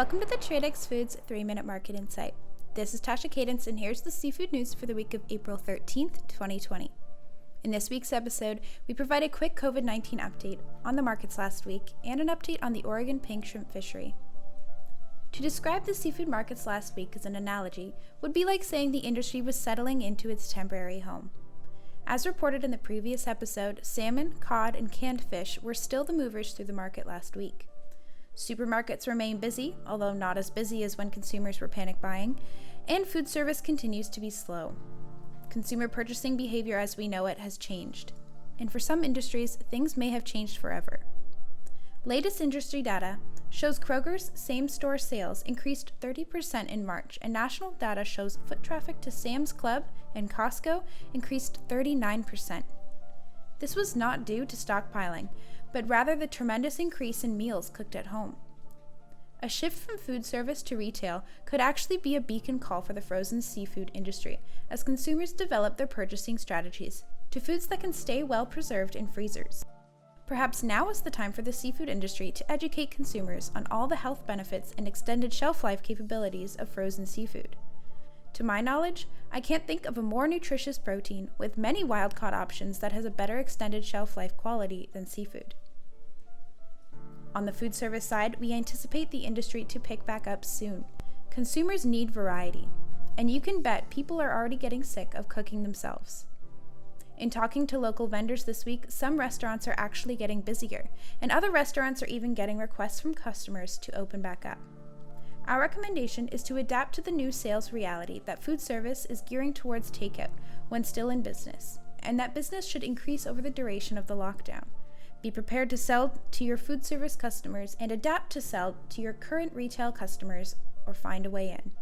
Welcome to the Tradex Foods 3-Minute Market Insight. This is Tasha Cadence, and here's the seafood news for the week of April 13th, 2020. In this week's episode, we provide a quick COVID-19 update on the markets last week and an update on the Oregon pink shrimp fishery. To describe the seafood markets last week as an analogy would be like saying the industry was settling into its temporary home. As reported in the previous episode, salmon, cod, and canned fish were still the movers through the market last week. Supermarkets remain busy, although not as busy as when consumers were panic buying, and food service continues to be slow. Consumer purchasing behavior as we know it has changed, and for some industries, things may have changed forever. Latest industry data shows Kroger's same-store sales increased 30% in March, and national data shows foot traffic to Sam's Club and Costco increased 39%. This was not due to stockpiling, but rather the tremendous increase in meals cooked at home. A shift from food service to retail could actually be a beacon call for the frozen seafood industry as consumers develop their purchasing strategies to foods that can stay well preserved in freezers. Perhaps now is the time for the seafood industry to educate consumers on all the health benefits and extended shelf life capabilities of frozen seafood. To my knowledge, I can't think of a more nutritious protein with many wild-caught options that has a better extended shelf life quality than seafood. On the food service side, we anticipate the industry to pick back up soon. Consumers need variety, and you can bet people are already getting sick of cooking themselves. In talking to local vendors this week, some restaurants are actually getting busier, and other restaurants are even getting requests from customers to open back up. Our recommendation is to adapt to the new sales reality that food service is gearing towards takeout when still in business, and that business should increase over the duration of the lockdown. Be prepared to sell to your food service customers and adapt to sell to your current retail customers or find a way in.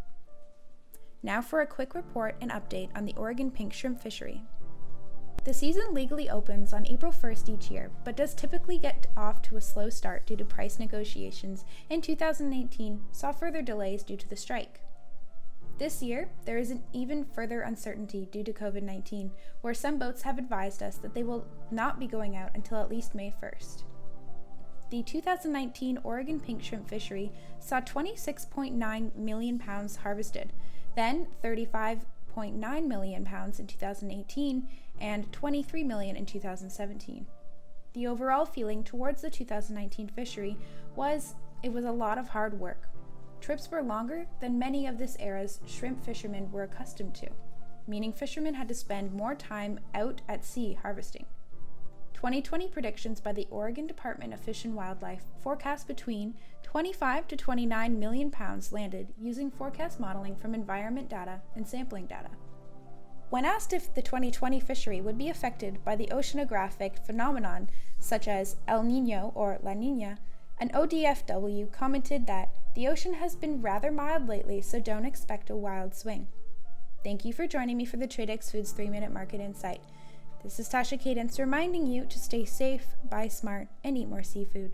Now for a quick report and update on the Oregon pink shrimp fishery. The season legally opens on April 1st each year, but does typically get off to a slow start due to price negotiations, and 2019 saw further delays due to the strike. This year, there is an even further uncertainty due to COVID-19, where some boats have advised us that they will not be going out until at least May 1st. The 2019 Oregon pink shrimp fishery saw 26.9 million pounds harvested, then 35.9 million pounds in 2018, and 23 million in 2017. The overall feeling towards the 2019 fishery was it was a lot of hard work. Trips were longer than many of this era's shrimp fishermen were accustomed to, meaning fishermen had to spend more time out at sea harvesting. 2020 predictions by the Oregon Department of Fish and Wildlife forecast between 25 to 29 million pounds landed using forecast modeling from environment data and sampling data. When asked if the 2020 fishery would be affected by the oceanographic phenomenon such as El Niño or La Niña, an ODFW commented that the ocean has been rather mild lately, so don't expect a wild swing. Thank you for joining me for the Tradex Foods 3-Minute Market Insight. This is Tasha Cadence reminding you to stay safe, buy smart, and eat more seafood.